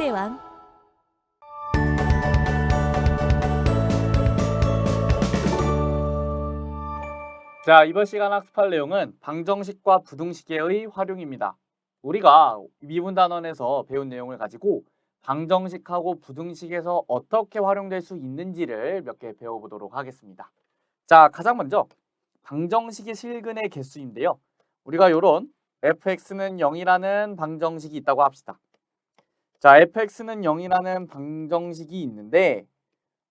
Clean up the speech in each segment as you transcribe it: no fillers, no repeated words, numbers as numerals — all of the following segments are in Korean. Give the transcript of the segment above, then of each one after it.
수학의 왕. 자, 이번 시간 학습할 내용은 방정식과 부등식의 활용입니다. 우리가 미분단원에서 배운 내용을 가지고 방정식하고 부등식에서 어떻게 활용될 수 있는지를 몇 개 배워보도록 하겠습니다. 자, 가장 먼저 방정식의 실근의 개수인데요. 우리가 이런 fx는 0이라는 방정식이 있다고 합시다. 자, fx는 0이라는 방정식이 있는데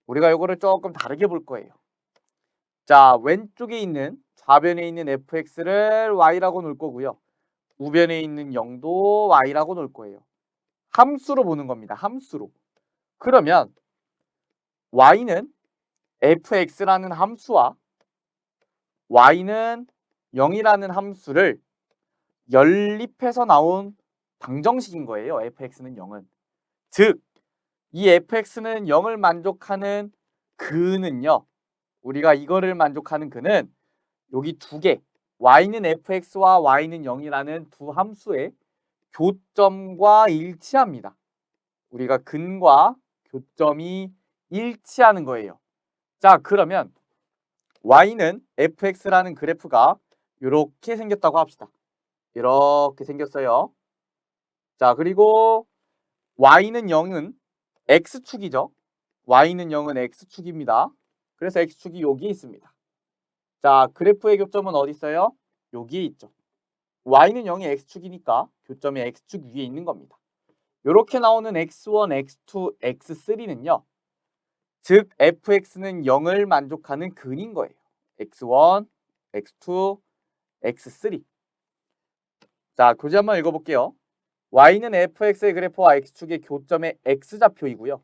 우리가 이거를 조금 다르게 볼 거예요. 자, 왼쪽에 있는 좌변에 있는 fx를 y라고 놓을 거고요. 우변에 있는 0도 y라고 놓을 거예요. 함수로 보는 겁니다. 함수로. 그러면 y는 fx라는 함수와 y는 0이라는 함수를 연립해서 나온 방정식인 거예요. fx는 0은. 즉, 이 fx는 0을 만족하는 근은요. 우리가 이거를 만족하는 근은 여기 두 개, y는 fx와 y는 0이라는 두 함수의 교점과 일치합니다. 우리가 근과 교점이 일치하는 거예요. 자, 그러면 y는 fx라는 그래프가 이렇게 생겼다고 합시다. 이렇게 생겼어요. 자, 그리고 y는 0은 x축이죠. y는 0은 x축입니다. 그래서 x축이 여기 있습니다. 자, 그래프의 교점은 어디 있어요? 여기에 있죠. y는 0이 x축이니까 교점이 x축 위에 있는 겁니다. 이렇게 나오는 x1, x2, x3는요. 즉 fx는 0을 만족하는 근인 거예요. x1, x2, x3. 자, 교재 한번 읽어볼게요. y는 fx의 그래프와 x축의 교점의 x좌표이고요.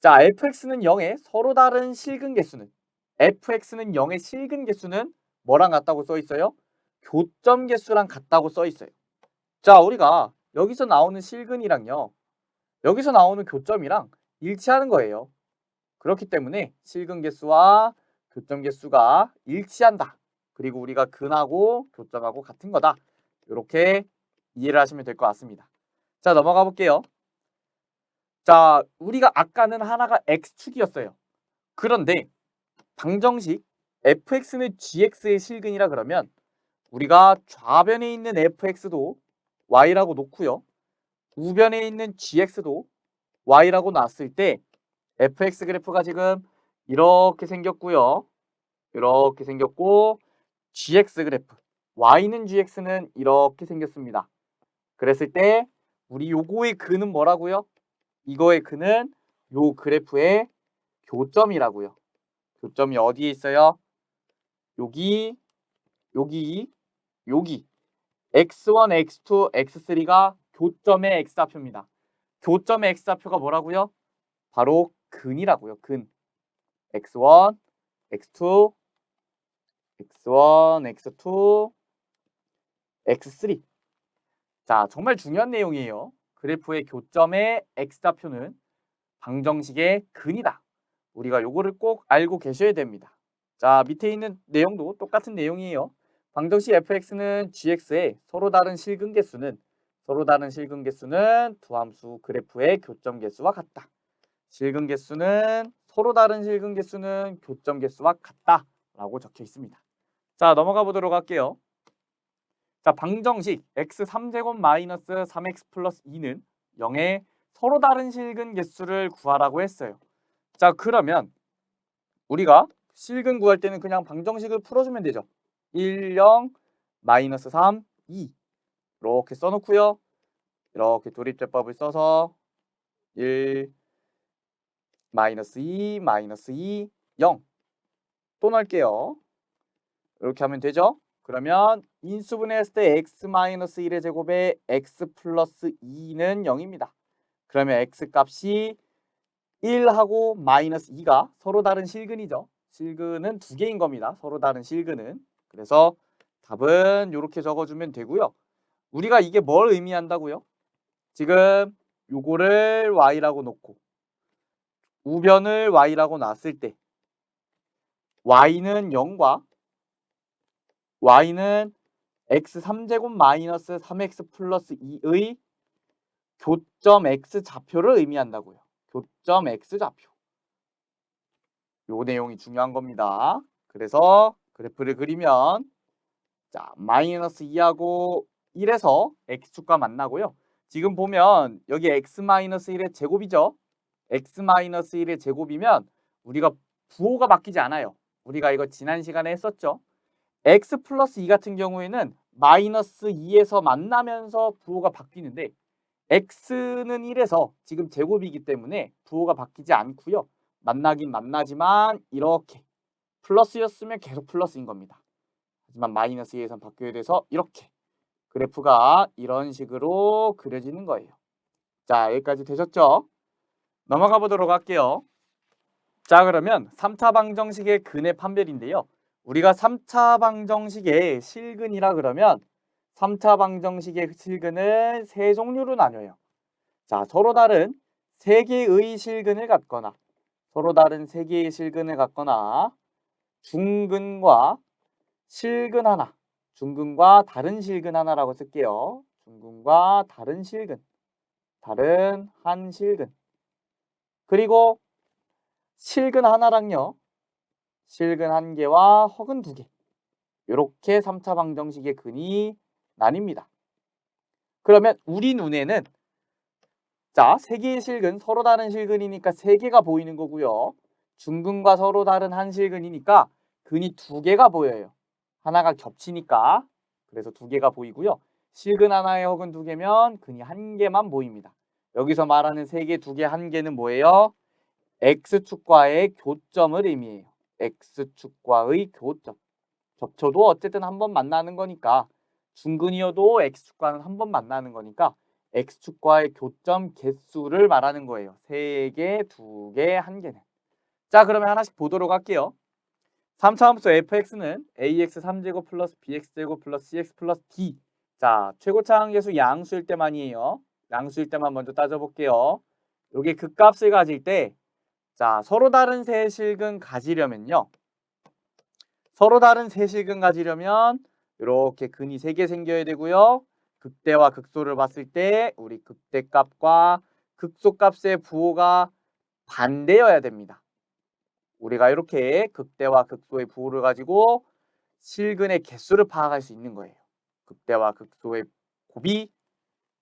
자, fx는 0의 서로 다른 실근 개수는 fx는 0의 실근 개수는 뭐랑 같다고 써 있어요? 교점 개수랑 같다고 써 있어요. 자, 우리가 여기서 나오는 실근이랑요. 여기서 나오는 교점이랑 일치하는 거예요. 그렇기 때문에 실근 개수와 교점 개수가 일치한다. 그리고 우리가 근하고 교점하고 같은 거다. 이렇게 이해를 하시면 될 것 같습니다. 자, 넘어가 볼게요. 자, 우리가 아까는 하나가 x축이었어요. 그런데 방정식 fx는 gx의 실근이라 그러면 우리가 좌변에 있는 fx도 y라고 놓고요. 우변에 있는 gx도 y라고 놨을 때 fx 그래프가 지금 이렇게 생겼고요. 이렇게 생겼고 gx 그래프 y는 gx는 이렇게 생겼습니다. 그랬을 때 우리 요거의 근은 뭐라고요? 이거의 근은 요 그래프의 교점이라고요. 교점이 어디에 있어요? 여기, 여기, 여기. x1, x2, x3가 교점의 x좌표입니다. 교점의 x좌표가 뭐라고요? 바로 근이라고요. 근. x1, x2, x1, x2, x3. 자, 정말 중요한 내용이에요. 그래프의 교점의 x좌표는 방정식의 근이다. 우리가 요거를 꼭 알고 계셔야 됩니다. 자, 밑에 있는 내용도 똑같은 내용이에요. 방정식 fx는 gx의 서로 다른 실근 개수는 두 함수 그래프의 교점 개수와 같다. 실근 개수는 서로 다른 실근 개수는 교점 개수와 같다 라고 적혀 있습니다. 자, 넘어가 보도록 할게요. 자, 방정식 x 3제곱 마이너스 3x 플러스 2는 0의 서로 다른 실근 개수를 구하라고 했어요. 자, 그러면 우리가 실근 구할 때는 그냥 방정식을 풀어주면 되죠. 1, 0, 마이너스 3, 2 이렇게 써놓고요. 이렇게 도립제법을 써서 1, 마이너스 2, 마이너스 2, 0 또 넣을게요. 이렇게 하면 되죠. 그러면 인수분해했을 때 x 마이너스 1의 제곱에 x 플러스 2는 0입니다. 그러면 x 값이 1하고 마이너스 2가 서로 다른 실근이죠. 실근은 두 개인 겁니다. 서로 다른 실근은. 그래서 답은 이렇게 적어주면 되고요. 우리가 이게 뭘 의미한다고요? 지금 요거를 y라고 놓고 우변을 y라고 놨을 때 y는 0과 y는 x 3제곱 마이너스 3x 플러스 2의 교점 x 좌표를 의미한다고요. 교점 x 좌표. 요 내용이 중요한 겁니다. 그래서 그래프를 그리면 자, 마이너스 2하고 1에서 x축과 만나고요. 지금 보면 여기 x-1의 제곱이죠. x-1의 제곱이면 우리가 부호가 바뀌지 않아요. 우리가 이거 지난 시간에 했었죠. x 플러스 2 같은 경우에는 마이너스 2에서 만나면서 부호가 바뀌는데 x는 1에서 지금 제곱이기 때문에 부호가 바뀌지 않고요. 만나긴 만나지만 이렇게 플러스였으면 계속 플러스인 겁니다. 하지만 마이너스 2에서 바뀌게 돼서 이렇게 그래프가 이런 식으로 그려지는 거예요. 자, 여기까지 되셨죠? 넘어가 보도록 할게요. 자, 그러면 3차 방정식의 근의 판별인데요. 우리가 3차 방정식의 실근이라 그러면 3차 방정식의 실근은 세 종류로 나뉘어요. 자, 서로 다른 세 개의 실근을 갖거나 서로 다른 세 개의 실근을 갖거나 중근과 실근 하나, 중근과 다른 실근 하나라고 쓸게요. 중근과 다른 실근, 다른 한 실근. 그리고 실근 하나랑요. 실근 한 개와 허근 두 개. 이렇게 3차 방정식의 근이 나뉩니다. 그러면 우리 눈에는 자, 세 개의 실근, 서로 다른 실근이니까 세 개가 보이는 거고요. 중근과 서로 다른 한 실근이니까 근이 두 개가 보여요. 하나가 겹치니까 그래서 두 개가 보이고요. 실근 하나에 허근 두 개면 근이 한 개만 보입니다. 여기서 말하는 세 개, 두 개, 한 개는 뭐예요? x축과의 교점을 의미해요. x축과의 교점. 겹쳐도 어쨌든 한 번 만나는 거니까 중근이어도 x축과는 한 번 만나는 거니까 x축과의 교점 개수를 말하는 거예요. 세 개, 두 개, 한 개는. 자, 그러면 하나씩 보도록 할게요. 3차 함수 fx는 ax 3제곱 플러스 bx제곱 플러스 cx 플러스 d. 자, 최고차 함계수 양수일 때만이에요. 양수일 때만 먼저 따져볼게요. 요게 극값을 가질 때 자, 서로 다른 세 실근 가지려면요. 서로 다른 세 실근 가지려면 이렇게 근이 세 개 생겨야 되고요. 극대와 극소를 봤을 때 우리 극대값과 극소값의 부호가 반대여야 됩니다. 우리가 이렇게 극대와 극소의 부호를 가지고 실근의 개수를 파악할 수 있는 거예요. 극대와 극소의 곱이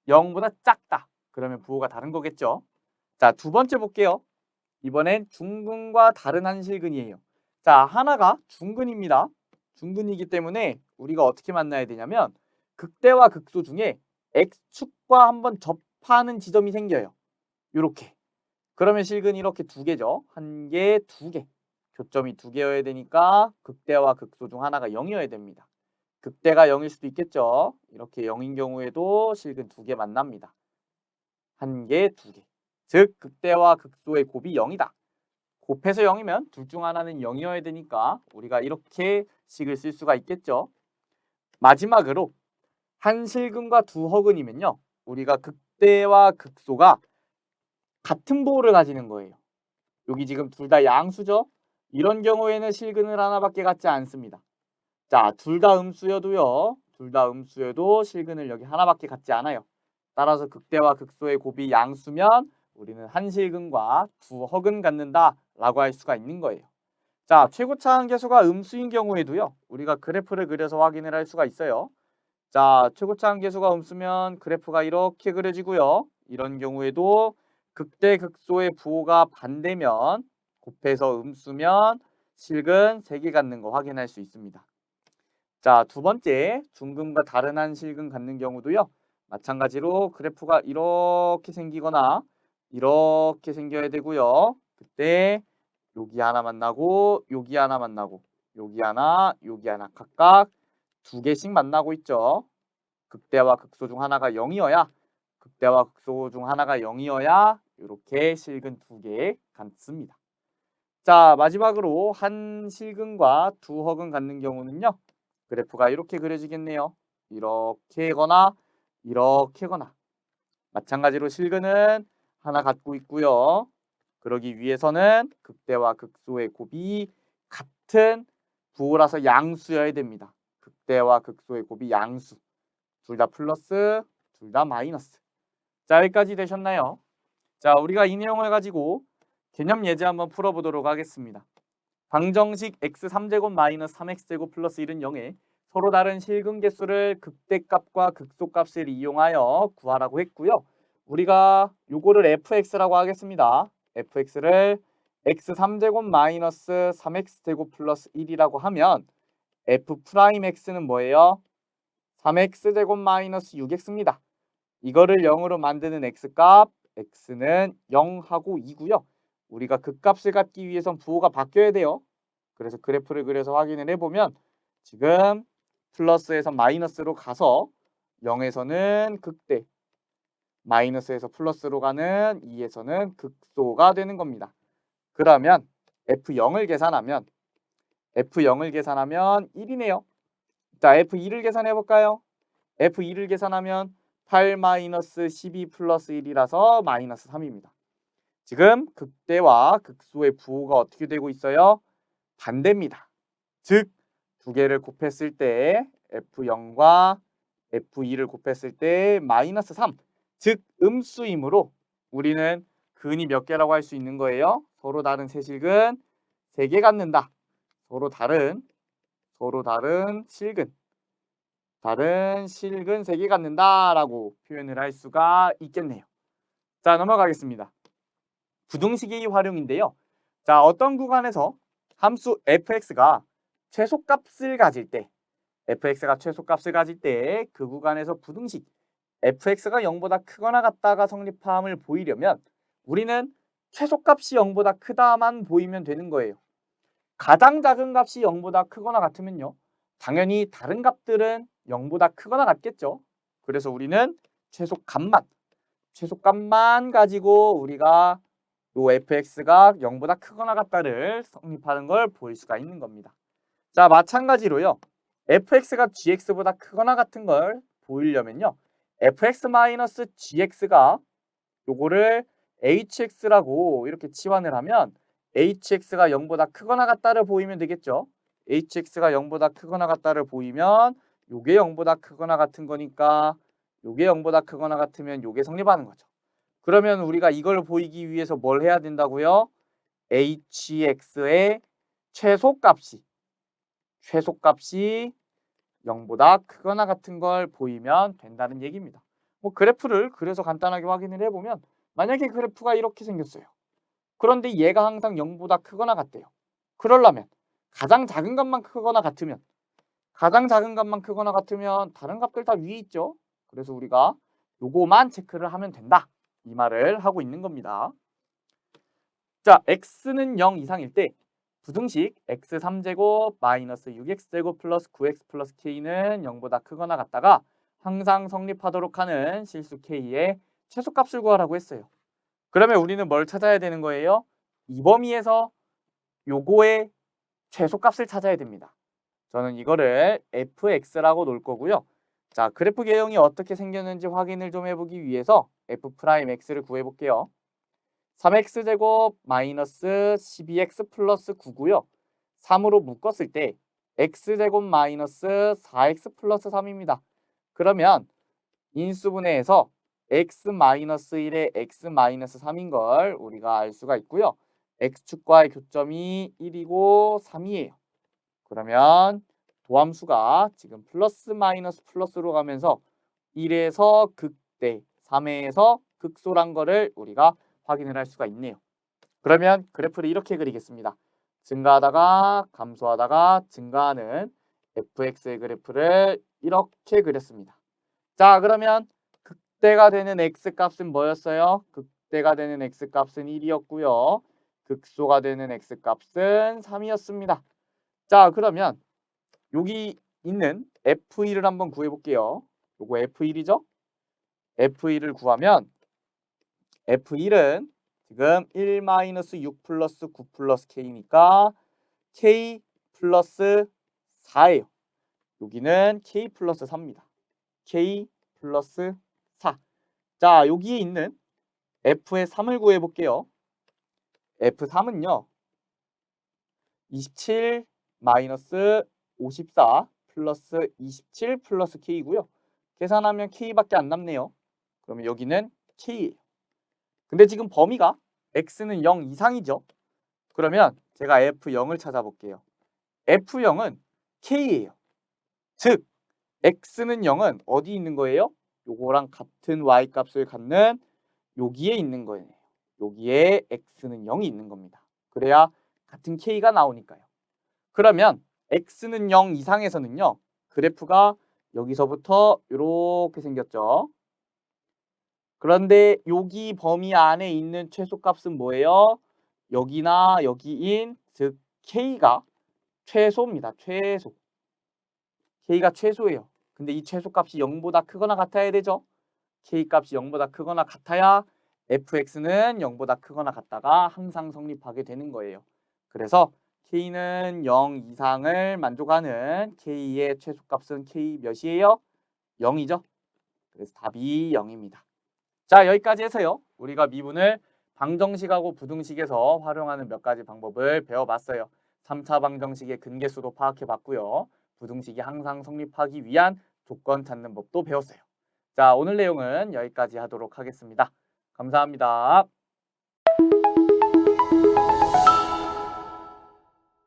0보다 작다. 그러면 부호가 다른 거겠죠. 자, 두 번째 볼게요. 이번엔 중근과 다른 한 실근이에요. 자, 하나가 중근입니다. 중근이기 때문에 우리가 어떻게 만나야 되냐면 극대와 극소 중에 x축과 한번 접하는 지점이 생겨요. 이렇게. 그러면 실근이 이렇게 두 개죠. 한 개, 두 개. 교점이 두 개여야 되니까 극대와 극소 중 하나가 0이어야 됩니다. 극대가 0일 수도 있겠죠. 이렇게 0인 경우에도 실근 두 개 만납니다. 한 개, 두 개. 즉 극대와 극소의 곱이 0이다. 곱해서 0이면 둘 중 하나는 0이어야 되니까 우리가 이렇게 식을 쓸 수가 있겠죠. 마지막으로 한 실근과 두 허근이면요. 우리가 극대와 극소가 같은 부호를 가지는 거예요. 여기 지금 둘 다 양수죠. 이런 경우에는 실근을 하나밖에 갖지 않습니다. 자, 둘 다 음수여도요. 둘 다 음수여도 실근을 여기 하나밖에 갖지 않아요. 따라서 극대와 극소의 곱이 양수면 우리는 한 실근과 두 허근 갖는다라고 할 수가 있는 거예요. 자, 최고차 함계수가 음수인 경우에도요. 우리가 그래프를 그려서 확인을 할 수가 있어요. 자, 최고차 함계수가 음수면 그래프가 이렇게 그려지고요. 이런 경우에도 극대 극소의 부호가 반대면 곱해서 음수면 실근 3개 갖는 거 확인할 수 있습니다. 자, 두 번째 중근과 다른 한 실근 갖는 경우도요. 마찬가지로 그래프가 이렇게 생기거나 이렇게 생겨야 되고요. 그때 여기 하나 만나고 여기 하나 만나고 여기 하나 각각 두 개씩 만나고 있죠. 극대와 극소 중 하나가 0이어야 극대와 극소 중 하나가 0이어야 이렇게 실근 두 개 갖습니다. 자, 마지막으로 한 실근과 두 허근 갖는 경우는요. 그래프가 이렇게 그려지겠네요. 이렇게거나 이렇게거나 마찬가지로 실근은 하나 갖고 있고요. 그러기 위해서는 극대와 극소의 곱이 같은 부호라서 양수여야 됩니다. 극대와 극소의 곱이 양수. 둘 다 플러스, 둘 다 마이너스. 자, 여기까지 되셨나요? 자, 우리가 이 내용을 가지고 개념 예제 한번 풀어보도록 하겠습니다. 방정식 x3제곱 마이너스 3x제곱 플러스 1은 0에 서로 다른 실근 개수를 극대값과 극소값을 이용하여 구하라고 했고요. 우리가 요거를 fx라고 하겠습니다. fx를 x3제곱 마이너스 3x제곱 플러스 1이라고 하면 f'x는 뭐예요? 3x제곱 마이너스 6x입니다. 이거를 0으로 만드는 x값, x는 0하고 2고요. 우리가 그 값을 갖기 위해선 부호가 바뀌어야 돼요. 그래서 그래프를 그려서 확인을 해보면 지금 플러스에서 마이너스로 가서 0에서는 극대, 마이너스에서 플러스로 가는 2에서는 극소가 되는 겁니다. 그러면 F0을 계산하면 1이네요. 자, F2를 계산해 볼까요? F2를 계산하면 8 마이너스 12 플러스 1이라서 마이너스 3입니다. 지금 극대와 극소의 부호가 어떻게 되고 있어요? 반대입니다. 즉, 두 개를 곱했을 때 F0과 F2를 곱했을 때 마이너스 3, 즉 음수이므로 우리는 근이 몇 개라고 할 수 있는 거예요? 서로 다른 세실근 3개 갖는다. 서로 다른 실근, 다른 실근 3개 갖는다라고 표현을 할 수가 있겠네요. 자, 넘어가겠습니다. 부등식의 활용인데요. 자, 어떤 구간에서 함수 fx가 최소값을 가질 때, 그 구간에서 부등식 fx가 0보다 크거나 같다가 성립함을 보이려면 우리는 최소값이 0보다 크다만 보이면 되는 거예요. 가장 작은 값이 0보다 크거나 같으면요, 당연히 다른 값들은 0보다 크거나 같겠죠. 그래서 우리는 최소값만 가지고 우리가 요 fx가 0보다 크거나 같다를 성립하는 걸 볼 수가 있는 겁니다. 자, 마찬가지로요. fx가 gx보다 크거나 같은 걸 보이려면요. fx-gx가 요거를 hx라고 이렇게 치환을 하면 hx가 0보다 크거나 같다를 보이면 되겠죠. hx가 0보다 크거나 같다를 보이면 요게 0보다 크거나 같은 거니까 요게 0보다 크거나 같으면 요게 성립하는 거죠. 그러면 우리가 이걸 보이기 위해서 뭘 해야 된다고요? hx의 최소값이 0보다 크거나 같은 걸 보이면 된다는 얘기입니다. 뭐 그래프를 그래서 간단하게 확인을 해보면 만약에 그래프가 이렇게 생겼어요. 그런데 얘가 항상 0보다 크거나 같대요. 그러려면 가장 작은 값만 크거나 같으면 다른 값들 다 위에 있죠. 그래서 우리가 요거만 체크를 하면 된다. 이 말을 하고 있는 겁니다. 자, x는 0 이상일 때 부등식 x3제곱 마이너스 6x제곱 플러스 9x 플러스 k는 0보다 크거나 같다가 항상 성립하도록 하는 실수 k의 최소값을 구하라고 했어요. 그러면 우리는 뭘 찾아야 되는 거예요? 이 범위에서 요거의 최소값을 찾아야 됩니다. 저는 이거를 fx라고 놓을 거고요. 자, 그래프 개형이 어떻게 생겼는지 확인을 좀 해보기 위해서 f'x를 구해볼게요. 3x제곱 마이너스 12x 플러스 9고요. 3으로 묶었을 때 x제곱 마이너스 4x 플러스 3입니다. 그러면 인수분해에서 x 마이너스 1에 x 마이너스 3인 걸 우리가 알 수가 있고요. x축과의 교점이 1이고 3이에요. 그러면 도함수가 지금 플러스 마이너스 플러스로 가면서 1에서 극대, 3에서 극소란 거를 우리가 확인을 할 수가 있네요. 그러면 그래프를 이렇게 그리겠습니다. 증가하다가 감소하다가 증가하는 fx의 그래프를 이렇게 그렸습니다. 자, 그러면 극대가 되는 x값은 뭐였어요? 극대가 되는 x값은 1이었고요. 극소가 되는 x값은 3이었습니다. 자, 그러면 여기 있는 f1을 한번 구해볼게요. 요거 f1이죠? f1을 구하면 f1은 지금 1-6 플러스 9 플러스 k니까 k 플러스 4예요. 여기는 k 플러스 4입니다. k 플러스 4. 자, 여기에 있는 f의 3을 구해볼게요. f3은요. 27 마이너스 54 플러스 27 플러스 k고요. 계산하면 k밖에 안 남네요. 그러면 여기는 K예요. 근데 지금 범위가 x는 0 이상이죠. 그러면 제가 F0을 찾아볼게요. F0은 K예요. 즉 x는 0은 어디 있는 거예요? 요거랑 같은 y값을 갖는 여기에 있는 거예요. 여기에 x는 0이 있는 겁니다. 그래야 같은 k가 나오니까요. 그러면 x는 0 이상에서는요. 그래프가 여기서부터 이렇게 생겼죠. 그런데 여기 범위 안에 있는 최소값은 뭐예요? 여기나 여기인 즉 k가 최소입니다. 최소. k가 최소예요. 근데 이 최소값이 0보다 크거나 같아야 되죠. k값이 0보다 크거나 같아야 fx는 0보다 크거나 같다가 항상 성립하게 되는 거예요. 그래서 k는 0 이상을 만족하는 k의 최소값은 k 몇이에요? 0이죠. 그래서 답이 0입니다. 자, 여기까지 해서요. 우리가 미분을 방정식하고 부등식에서 활용하는 몇 가지 방법을 배워봤어요. 3차 방정식의 근계수도 파악해봤고요. 부등식이 항상 성립하기 위한 조건 찾는 법도 배웠어요. 자, 오늘 내용은 여기까지 하도록 하겠습니다. 감사합니다.